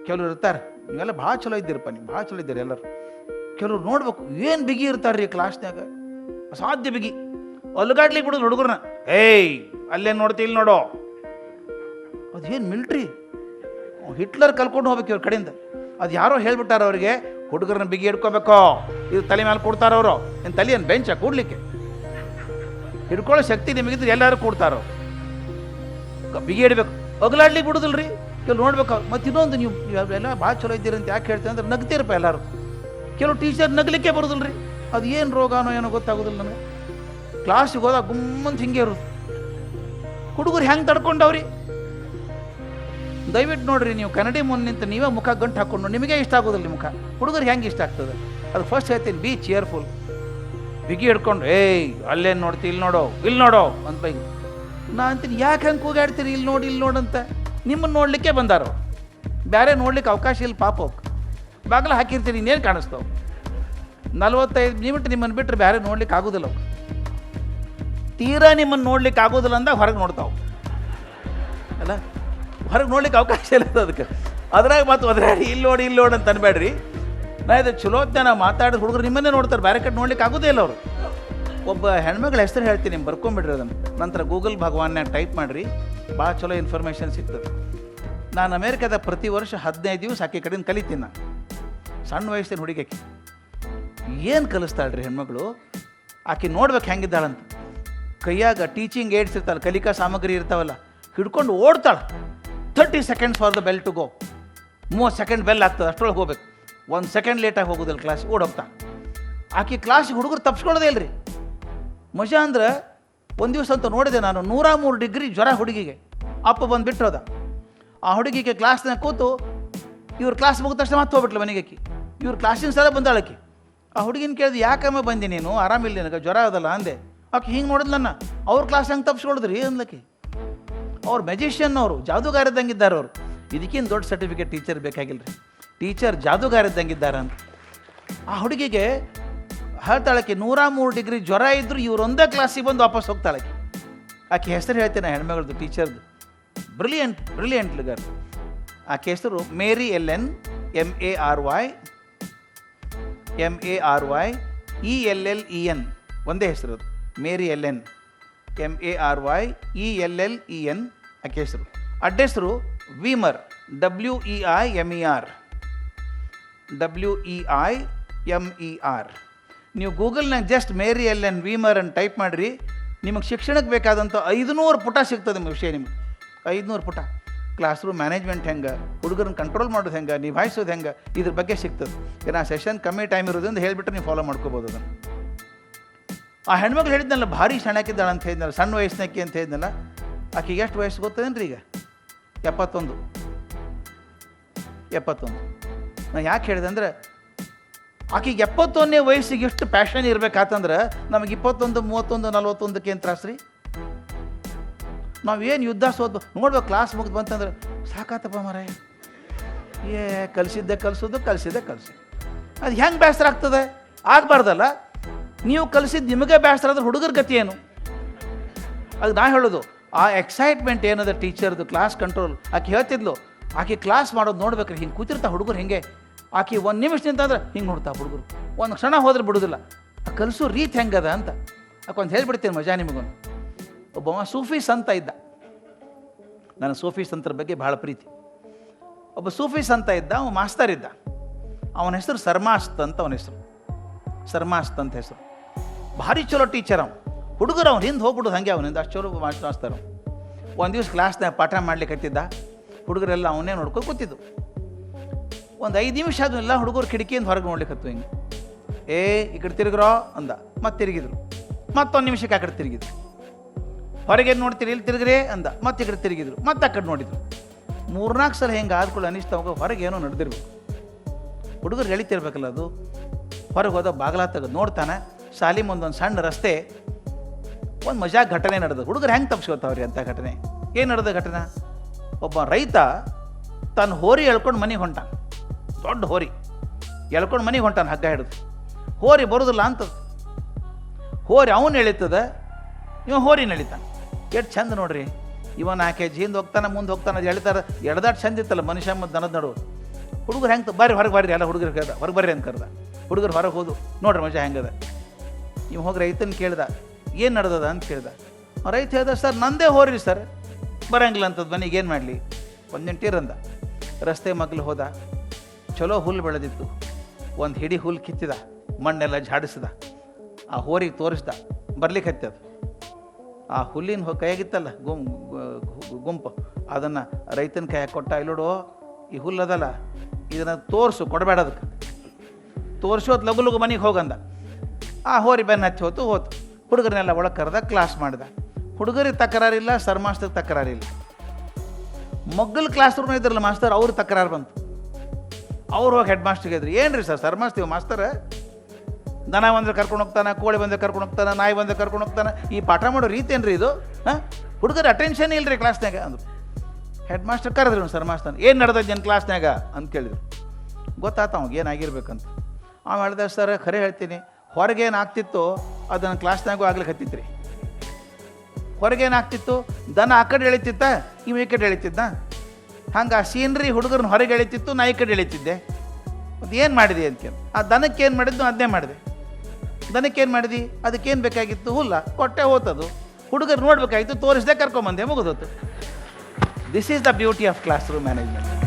ಕೆಲವ್ರು ಇರ್ತಾರೆ, ನೀವೆಲ್ಲ ಭಾಳ ಚಲೋ ಇದ್ದೀರಪ್ಪ, ನೀವು ಭಾಳ ಚಲೋ ಇದ್ದೀರಿ ಎಲ್ಲರೂ. ಕೆಲವ್ರು ನೋಡ್ಬೇಕು ಏನು ಬಿಗಿ ಇರ್ತಾರೆ ರೀ ಕ್ಲಾಸ್ನಾಗ, ಅಸಾಧ್ಯ ಬಿಗಿ. ಅಲ್ಗಾಡ್ಲಿಕ್ಕೆ ಬಿಡೋದು ಹುಡುಗರನ್ನ, ಏಯ್ ಅಲ್ಲೇನು ನೋಡ್ತಿ ಇಲ್ಲಿ ನೋಡೋ. ಅದು ಏನು ಮಿಲ್ಟ್ರಿ, ಹಿಟ್ಲರ್ ಕಲ್ಕೊಂಡು ಹೋಗ್ಬೇಕು ಇವ್ರ ಕಡೆಯಿಂದ. ಅದು ಯಾರೋ ಹೇಳ್ಬಿಟ್ಟಾರ ಅವರಿಗೆ, ಹುಡುಗರನ್ನ ಬಿಗಿ ಹಿಡ್ಕೋಬೇಕು, ಇದು ತಲೆ ಮೇಲೆ ಕೊಡ್ತಾರ ಅವರು. ಏನು ತಲೆ ಏನು ಬೆಂಚ ಕೂಡ್ಲಿಕ್ಕೆ? ಹಿಡ್ಕೊಳ್ಳೋ ಶಕ್ತಿ ನಿಮಗಿದ್ರೆ ಎಲ್ಲರೂ ಕೊಡ್ತಾರೋ. ಬಿಗಿ ಹಿಡ್ಬೇಕು, ಅಗಲಾಡ್ಲಿಕ್ಕೆ ಬಿಡುದಿಲ್ಲ ರೀ. ಕೆಲವು ನೋಡ್ಬೇಕು. ಮತ್ತು ಇನ್ನೊಂದು, ನೀವು ಎಲ್ಲ ಭಾಳ ಚಲೋ ಇದ್ದೀರಿ ಅಂತ ಯಾಕೆ ಹೇಳ್ತೀವಿ ಅಂದ್ರೆ ನಗ್ತೀರಪ್ಪ ಎಲ್ಲರೂ. ಕೆಲವು ಟೀಚರ್ ನಗಲಿಕ್ಕೆ ಬರೋದಿಲ್ಲ ರೀ. ಅದು ಏನು ರೋಗನೋ ಏನೋ ಗೊತ್ತಾಗೋದಿಲ್ಲ ನನಗೆ. ಕ್ಲಾಸಿಗೆ ಹೋದಾಗ ಗುಮ್ಮಂತ ಹಿಂಗೆ ಇರೋದು. ಹುಡುಗರು ಹೆಂಗೆ ತಡ್ಕೊಂಡವ್ರಿ? ದಯವಿಟ್ಟು ನೋಡ್ರಿ, ನೀವು ಕನ್ನಡಿ ಮುಂದೆ ನಿಂತು ನೀವೇ ಮುಖ ಗಂಟು ಹಾಕ್ಕೊಂಡು ನಿಮಗೆ ಇಷ್ಟ ಆಗೋದಿಲ್ಲ ಮುಖ. ಹುಡುಗರು ಹೆಂಗೆ ಇಷ್ಟ ಆಗ್ತದೆ? ಅದು ಫಸ್ಟ್ ಹೇಳ್ತೀನಿ, ಬಿ ಚೇರ್ಫುಲ್. ಬಿಗಿ ಹಿಡ್ಕೊಂಡು ಏಯ್ ಅಲ್ಲೇನು ನೋಡ್ತಿ ಇಲ್ಲಿ ನೋಡೋ ಇಲ್ಲಿ ನೋಡೋ ಅಂತ ಬೈ. ನಾ ಅಂತೀನಿ, ಯಾಕೆ ಹಂಗೆ ಕೂಗಾಡ್ತೀರಿ ಇಲ್ಲಿ ನೋಡಿ ಇಲ್ಲಿ ನೋಡಂತ? ನಿಮ್ಮನ್ನು ನೋಡಲಿಕ್ಕೆ ಬಂದಾರೋ, ಬೇರೆ ನೋಡ್ಲಿಕ್ಕೆ ಅವಕಾಶ ಇಲ್ಲ ಪಾಪ. ಬಾಗಿಲ ಹಾಕಿರ್ತೀರಿ, ಇನ್ನೇನು ಕಾಣಿಸ್ತಾವೆ? 45 ನಿಮಿಟ್ ನಿಮ್ಮನ್ನು ಬಿಟ್ಟರೆ ಬೇರೆ ನೋಡ್ಲಿಕ್ಕೆ ಆಗೋದಿಲ್ಲ ಅವು. ತೀರಾ ನಿಮ್ಮನ್ನು ನೋಡ್ಲಿಕ್ಕೆ ಆಗೋದಿಲ್ಲ ಅಂದಾಗ ಹೊರಗೆ ನೋಡ್ತಾವೆ ಅಲ್ಲ, ಹೊರಗೆ ನೋಡ್ಲಿಕ್ಕೆ ಅವಕಾಶ ಇಲ್ಲ ಅದಕ್ಕೆ. ಅದ್ರಾಗ ಮತ್ತು ಅದ್ರಾಡಿ ಇಲ್ಲಿ ನೋಡಿ ಅಂತ ಅನ್ಬೇಡ್ರಿ. ನಾ ಇದು ಚಲೋತ್ನ ನಾವು ಮಾತಾಡಿದ ಹುಡುಗರು ನಿಮ್ಮನ್ನೇ ನೋಡ್ತಾರೆ, ಬೇರೆ ಕಡೆ ನೋಡ್ಲಿಕ್ಕೆ ಆಗೋದೇ ಇಲ್ಲ ಅವರು. ಒಬ್ಬ ಹೆಣ್ಮಗಳ ಹೆಸರು ಹೇಳ್ತೀನಿ, ನಿಮ್ಗೆ ಬರ್ಕೊಂಬಿಡ್ರಿ ಅದನ್ನು. ನಂತರ ಗೂಗಲ್ ಭಗವಾನ್ಯಾಗ ಟೈಪ್ ಮಾಡಿರಿ, ಭಾಳ ಚಲೋ ಇನ್ಫಾರ್ಮೇಷನ್ ಸಿಗ್ತದೆ. ನಾನು ಅಮೇರಿಕಾದ ಪ್ರತಿ ವರ್ಷ 15 ದಿವಸ ಆಕೆ ಕಡೆಯಿಂದ ಕಲಿತೀನಿ. ನಾನು ಸಣ್ಣ ವಯಸ್ಸಿನ ಹುಡುಗಕ್ಕೆ ಏನು ಕಲಿಸ್ತಾಳ್ರಿ ಹೆಣ್ಮಗಳು. ಆಕೆ ನೋಡ್ಬೇಕು ಹೆಂಗಿದ್ದಾಳಂತ. ಕೈಯಾಗ ಟೀಚಿಂಗ್ ಏಡ್ಸ್ ಇರ್ತಾಳೆ, ಕಲಿಕಾ ಸಾಮಗ್ರಿ ಇರ್ತಾವಲ್ಲ, ಹಿಡ್ಕೊಂಡು ಓಡ್ತಾಳೆ. 30 seconds for the bell to go. 30 second bell ಆಗ್ತದೆ, ಅಷ್ಟರೊಳಗೆ ಹೋಗ್ಬೇಕು. 1 ಸೆಕೆಂಡ್ ಲೇಟಾಗಿ ಹೋಗೋದಿಲ್ಲ ಕ್ಲಾಸಿಗೆ, ಓಡೋಗ್ತಾ. ಆಕೆ ಕ್ಲಾಸಿಗೆ ಹುಡುಗರು ತಪ್ಪಿಸ್ಕೊಳ್ಳೋದೇ ಇಲ್ಲರಿ. ಮಜಾ ಅಂದ್ರೆ ಒಂದು ದಿವಸ ಅಂತ ನೋಡಿದೆ ನಾನು, 103 ಡಿಗ್ರಿ ಜ್ವರ ಹುಡುಗಿಗೆ. ಅಪ್ಪ ಬಂದು ಬಿಟ್ಟು ಹೋದ. ಆ ಹುಡುಗಿಗೆ ಕ್ಲಾಸ್ನಾಗ ಕೂತು, ಇವ್ರ ಕ್ಲಾಸ್ ಮುಗಿದ ತಕ್ಷಣ ಮತ್ತೆ ಹೋಗ್ಬಿಟ್ಲು ಮನೆಗೆ. ಇವ್ರ ಕ್ಲಾಸಿನ ಸಲ ಬಂದಾಳಕ್ಕೆ. ಆ ಹುಡುಗಿನ ಕೇಳಿದೆ, ಯಾಕಮ್ಮ ಬಂದಿ ನೀನು, ಆರಾಮಿಲ್ಲ ನಿನಗೆ, ಜ್ವರ ಅದಲ್ಲ ಅಂದೆ. ಆಕೆ ಹಿಂಗೆ ನೋಡಿದ್ ನನ್ನ. ಅವ್ರ ಕ್ಲಾಸ್ ಹೆಂಗೆ ತಪ್ಪಿಸ್ಕೊಳಿದ್ರಿ ಅಂದ್ಲಕ್ಕೆ. ಅವ್ರು ಮೆಜಿಷಿಯನ್, ಅವರು ಜಾದೂಗಾರದಂಗಿದ್ದಾರೆ ಅವರು. ಇದಕ್ಕಿಂತ ದೊಡ್ಡ ಸರ್ಟಿಫಿಕೇಟ್ ಟೀಚರ್ ಬೇಕಾಗಿಲ್ಲ ರೀ. ಟೀಚರ್ ಜಾದೂಗಾರದಂಗಿದ್ದಾರೆ ಅಂತ. ಆ ಹುಡುಗಿಗೆ ಹೇಳ್ತಾಳಕ್ಕೆ 103 ಡಿಗ್ರಿ ಜ್ವರ ಇದ್ದರೂ ಇವರೊಂದೇ ಕ್ಲಾಸಿಗೆ ಬಂದು ವಾಪಸ್ ಹೋಗ್ತಾಳಕ್ಕೆ. ಆಕೆ ಹೆಸರು ಹೇಳ್ತೇನೆ ಹೆಣ್ಮಗಳದ್ದು, ಟೀಚರ್ದು. ಬ್ರಿಲಿಯಂಟ್ ಗರ್. ಆಕೆ ಹೆಸರು ಮೇರಿ ಎಲ್ಎನ್, MARY ಒಂದೇ ಹೆಸರು ಅದು. ಮೇರಿ ಎಲ್ಎನ್, MARYELLEN ಆಕೆ ಹೆಸರು. ಅಡ್ಡೆಸರು ವೀಮರ್, WEIMER. ನೀವು ಗೂಗಲ್ನಾಗ ಜಸ್ಟ್ ಮೇರಿ ಎಲ್ಎನ್ ವೀಮರ್ ಅಂತ ಟೈಪ್ ಮಾಡಿರಿ, ನಿಮಗೆ ಶಿಕ್ಷಣಕ್ಕೆ ಬೇಕಾದಂಥ 500 ಪುಟ ಸಿಗ್ತದೆ ನಿಮ್ಮ ವಿಷಯ. ನಿಮ್ಗೆ 500 ಪುಟ. ಕ್ಲಾಸ್ ರೂಮ್ ಮ್ಯಾನೇಜ್ಮೆಂಟ್ ಹೆಂಗೆ, ಹುಡುಗರನ್ನ ಕಂಟ್ರೋಲ್ ಮಾಡೋದು ಹೆಂಗೆ, ನಿಭಾಯಿಸೋದು ಹೆಂಗೆ, ಇದ್ರ ಬಗ್ಗೆ ಸಿಗ್ತದೆ. ಆ ಸೆಷನ್ ಕಮ್ಮಿ ಟೈಮ್ ಇರೋದ್ರಿಂದ ಹೇಳಿಬಿಟ್ರೆ ನೀವು ಫಾಲೋ ಮಾಡ್ಕೋಬೋದು ಅದನ್ನು. ಆ ಹೆಣ್ಮಕ್ಳು ಹೇಳಿದ್ನಲ್ಲ, ಭಾರಿ ಸಣ್ಣಕ್ಕಿದ್ದಾಳೆ ಅಂತ ಹೇಳಿದ್ನಲ್ಲ, ಸಣ್ಣ ವಯಸ್ಸಿನಕ್ಕೆ ಅಂತ ಹೇಳಿದ್ನಲ್ಲ. ಆಕೆಗೆ ಎಷ್ಟು ವಯಸ್ಸು ಗೊತ್ತದೇನ್ರಿ ಈಗ? 71. ನಾನು ಯಾಕೆ ಹೇಳಿದೆ ಅಂದರೆ, ಆಕೆಗೆ 71ನೇ ವಯಸ್ಸಿಗೆ ಎಷ್ಟು ಪ್ಯಾಷನ್ ಇರಬೇಕಾತಂದ್ರೆ, ನಮಗೆ 21, 31, 41ಕ್ಕೆ ಏನು ತ್ರಾಸ್ರಿ? ನಾವೇನು ಯುದ್ಧ ಸೋದು ನೋಡ್ಬೇಕು. ಕ್ಲಾಸ್ ಮುಗಿದು ಬಂತಂದ್ರೆ ಸಾಕಾತಪ್ಪ ಮಾರಾಯ, ಕಲಿಸಿದ್ದೆ ಕಲಿಸೋದು. ಅದು ಹೆಂಗೆ ಬೇಸರ ಆಗ್ತದೆ? ಆಗಬಾರ್ದಲ್ಲ. ನೀವು ಕಲಿಸಿದ್ದು ನಿಮಗೆ ಬೇಸರ ಆದ್ರೆ ಹುಡುಗರ ಗತಿ ಏನು? ಅದು ನಾ ಹೇಳೋದು, ಆ ಎಕ್ಸೈಟ್ಮೆಂಟ್ ಏನದ ಟೀಚರ್ದು, ಕ್ಲಾಸ್ ಕಂಟ್ರೋಲ್. ಆಕೆ ಹೇಳ್ತಿದ್ಲು, ಆಕೆ ಕ್ಲಾಸ್ ಮಾಡೋದು ನೋಡ್ಬೇಕ್ರಿ, ಹಿಂಗೆ ಕೂತಿರ್ತಾ ಹುಡುಗರು ಹಿಂಗೆ. ಆಕೆ 1 ನಿಮಿಷ ನಿಂತಂದ್ರೆ ಹಿಂಗೆ ನೋಡ್ತಾ ಹುಡುಗರು, ಒಂದು ಕ್ಷಣ ಹೋದ್ರೆ ಬಿಡೋದಿಲ್ಲ. ಕಲಿಸೋ ರೀತಿ ಹೆಂಗದ ಅಂತ ಆಕೆ ಒಂದು ಹೇಳ್ಬಿಡ್ತೀನಿ ಮಜಾ ನಿಮಗೊಂದು. ಒಬ್ಬ ಸೂಫಿ ಸಂತ ಇದ್ದ. ನಾನು ಸೂಫಿ ಸಂತರ ಬಗ್ಗೆ ಭಾಳ ಪ್ರೀತಿ. ಒಬ್ಬ ಸೂಫಿ ಸಂತ ಇದ್ದ, ಅವ ಮಾಸ್ತರ್ ಇದ್ದ. ಅವನ ಹೆಸರು ಸರ್ಮಾಸ್ತ್ ಅಂತ. ಹೆಸರು ಭಾರಿ ಚಲೋ ಟೀಚರ್. ಹುಡುಗರು ಅವ್ನು ಹಿಂದೆ ಹೋಗ್ಬಿಡೋದು ಹಾಗೆ, ಅವನಿಂದ ಅಷ್ಟು ಚಲೋ ಮಾಸ್ತರು. ಒಂದು ದಿವಸ ಕ್ಲಾಸ್ನಾಗ ಪಾಠ ಮಾಡ್ಲಿಕ್ಕೆ ಹತ್ತಿದ್ದ. ಹುಡುಗರೆಲ್ಲ ಅವನ್ನೇ ನೋಡ್ಕೊಂಡು ಕೂತಿದ್ದು. ಒಂದು 5 ನಿಮಿಷ ಅದನ್ನೆಲ್ಲ ಹುಡುಗರು ಕಿಟಕಿಯಿಂದ ಹೊರಗೆ ನೋಡ್ಲಿಕ್ಕೆ ಹತ್ತು. ಹಿಂಗೆ ಈ ಕಡೆ ತಿರುಗ್ರೋ ಅಂದ. ಮತ್ತೆ ತಿರುಗಿದ್ರು. ಮತ್ತೊಂದು ನಿಮಿಷಕ್ಕೆ ಆ ಕಡೆ ತಿರುಗಿದ್ರು. ಹೊರಗೆ ನೋಡ್ತೀರಿ, ಇಲ್ಲಿ ತಿರುಗ್ರೆ ಅಂದ. ಮತ್ತೆ ಈ ಕಡೆ ತಿರುಗಿದ್ರು. ಮತ್ತೆ ಆ ಕಡೆ ನೋಡಿದ್ರು. 3-4 ಸಲ ಹೆಂಗೆ ಆದ್ಕೊಳ್ಳಿ ಅನಿಸ್ತಾವಾಗ ಹೊರಗೆ ಏನೋ ನಡೆದಿರ್ಬೇಕು. ಹುಡುಗರು ಎಳಿತಿರ್ಬೇಕಲ್ಲ ಅದು. ಹೊರಗೆ ಹೋದ, ಬಾಗಿಲ ತೆಗೆದು ನೋಡ್ತಾನೆ, ಶಾಲಿ ಮುಂದೊಂದು ಸಣ್ಣ ರಸ್ತೆ. ಒಂದು ಮಜಾ ಘಟನೆ ನಡೆದು. ಹುಡುಗರು ಹೆಂಗೆ ತಪ್ಪಿಸ್ಕೊತಾವ್ರಿ ಅಂತ ಘಟನೆ? ಏನು ನಡೆದ ಘಟನೆ? ಒಬ್ಬ ರೈತ ತನ್ನ ಹೋರಿ ಎಳ್ಕೊಂಡು ಮನೆಗೆ ಹೊಂಟಾನ. ದೊಡ್ಡ ಹೋರಿ ಎಳ್ಕೊಂಡು ಮನೆಗೆ ಹೊಂಟಾನ, ಹಗ್ಗ ಹಿಡಿದು. ಹೋರಿ ಬರೋದಿಲ್ಲ ಅಂತ. ಹೋರಿ ಅವನು ಎಳಿತದ, ಇವ ಹೋರಿನ ಎಳಿತಾನೆ. ಎಷ್ಟು ಚಂದ ನೋಡ್ರಿ. ಇವನ್ 4 ಹೆಜ್ಜೆ ಹಿಂದೆ ಹೋಗ್ತಾನೆ, ಮುಂದೆ ಹೋಗ್ತಾನೆ. ಅದು ಎಳಿತಾರೆ. ಎಳ್ದಾಟ್ ಚಂದ ಇತ್ತಲ್ಲ ಮನುಷ್ಯ ಮತ್ತು ದನದ ನಡು. ಹುಡುಗರು ಹೆಂಗೆ ಬರ್ರಿ ಹೊರಗೆ ಬರ್ರಿ ಎಲ್ಲ ಹುಡುಗರು ಕರೆದ ಹೊರಗೆ ಬರ್ರಿ ಅಂತ ಕರೆದ. ಹುಡುಗರು ಹೊರಗೆ ಹೋದು ನೋಡ್ರಿ ಮಜಾ ಹೆಂಗದ. ಇವ್ ಹೋಗಿ ರೈತನ ಕೇಳ್ದ ಏನು ನಡೆದದ ಅಂತ ಕೇಳ್ದ. ರೈತ ಹೇಳ್ದ ಸರ್ ನಂದೇ ಹೋರಿ ಸರ್ ಬರಂಗಿಲ್ಲ ಅಂತದ್ದು ಮನೆಗೆ ಏನು ಮಾಡಲಿ ಒಂದೆಂಟೀರಂದ. ರಸ್ತೆ ಮಗ್ಲು ಹೋದ, ಚಲೋ ಹುಲ್ಲು ಬೆಳೆದಿತ್ತು, ಒಂದು ಹಿಡಿ ಹುಲ್ಲು ಕಿತ್ತಿದ, ಮಣ್ಣೆಲ್ಲ ಝಾಡಿಸಿದ, ಆ ಹೋರಿಗೆ ತೋರಿಸ್ದ, ಬರ್ಲಿಕ್ಕೆ ಹತ್ತದ. ಆ ಹುಲ್ಲಿನ ಕೈಯಾಗಿತ್ತಲ್ಲ ಗುಂಪು ಅದನ್ನು ರೈತನ ಕೈಯಾಗ ಕೊಟ್ಟ. ಇಲ್ಲೋಡು ಈ ಹುಲ್ಲದಲ್ಲ ಇದನ್ನು ತೋರಿಸು, ಕೊಡಬೇಡ ಅದಕ್ಕೆ ತೋರಿಸೋದು ಲಗು ಲಗು ಮನೆಗೆ ಹೋಗಂದ. ಆ ಹೋರಿ ಬೆನ್ನು ಹಚ್ಚಿ ಹೋತು. ಹುಡುಗರನ್ನೆಲ್ಲ ಒಳಗೆ ಕರೆದ, ಕ್ಲಾಸ್ ಮಾಡಿದ. ಹುಡುಗರಿಗೆ ತಕರಾರಿಲ್ಲ, ಸರ್ ಮಾಸ್ತರ್ಗೆ ತಕರಾರಿಲ್ಲ. ಮಗ್ಗಲ್ ಕ್ಲಾಸ್ ರೂಮ್ ಇದ್ರಲ್ಲ ಮಾಸ್ತರ್, ಅವ್ರು ತಕರಾರು ಬಂತು. ಅವ್ರು ಹೋಗಿ ಹೆಡ್ ಮಾಸ್ಟರ್ಗೆ ಇದ್ರು, ಏನು ರೀ ಸರ್ ಮಾಸ್ತೀವಿ ಮಾಸ್ತರ್ ದನ ಬಂದರೆ ಕರ್ಕೊಂಡು ಹೋಗ್ತಾನೆ, ಕೋಳಿ ಬಂದರೆ ಕರ್ಕೊಂಡು ಹೋಗ್ತಾನೆ, ನಾಯಿ ಬಂದರೆ ಕರ್ಕೊಂಡು ಹೋಗ್ತಾನೆ, ಈ ಪಾಠ ಮಾಡೋ ರೀತಿ ಏನು ರೀ ಇದು? ಹಾಂ, ಹುಡುಗರು ಅಟೆನ್ಷನ್ ಇಲ್ಲ ರೀ ಕ್ಲಾಸ್ನಾಗ ಅಂದರು. ಹೆಡ್ ಮಾಸ್ಟರ್ ಕರೆದ್ರು ಸರ್ ಮಾಸ್ತರ್, ಏನು ನಡೆದೈತೆ ನನ್ನ ಕ್ಲಾಸ್ನಾಗ ಅಂತ ಕೇಳಿದ್ರು. ಗೊತ್ತಾತ ಅವಾಗ ಏನಾಗಿರ್ಬೇಕಂತ. ಆಮೇಲೆ ಹೇಳ್ದೆ ಸರ್ ಖರೆ ಹೇಳ್ತೀನಿ, ಹೊರಗೇನು ಆಗ್ತಿತ್ತು ಅದನ್ನು ಕ್ಲಾಸ್ನಾಗೂ ಆಗ್ಲಿಕ್ಕೆ ಹತ್ತಿತ್ತು ರೀ. ಹೊರಗೇನಾಗ್ತಿತ್ತು, ದನ ಆ ಕಡೆ ಎಳಿತಿತ್ತ, ಇವು ಈ ಕಡೆ ಎಳಿತಿದ್ದ. ಹಂಗೆ ಆ ಸೀನ್ರಿ ಹುಡುಗರನ್ನ ಹೊರಗೆ ಎಳಿತಿತ್ತು, ನಾ ಈ ಕಡೆ ಎಳಿತಿದ್ದೆ. ಅದು ಏನು ಮಾಡಿದೆ ಅಂತ ಕೇಳಿ, ಆ ದನಕ್ಕೆ ಏನು ಮಾಡಿದ್ದು ಅದನ್ನೇ ಮಾಡಿದೆ. ದನಕ್ಕೆ ಏನು ಮಾಡಿದಿ, ಅದಕ್ಕೇನು ಬೇಕಾಗಿತ್ತು, ಹುಲ್ಲ ಕೊಟ್ಟೆ ಹೋತದು. ಹುಡುಗರು ನೋಡ್ಬೇಕಾಗಿತ್ತು, ತೋರಿಸ್ದೆ ಕರ್ಕೊಂಬಂದೆ, ಮುಗಿದೋತು. This is the beauty of classroom management.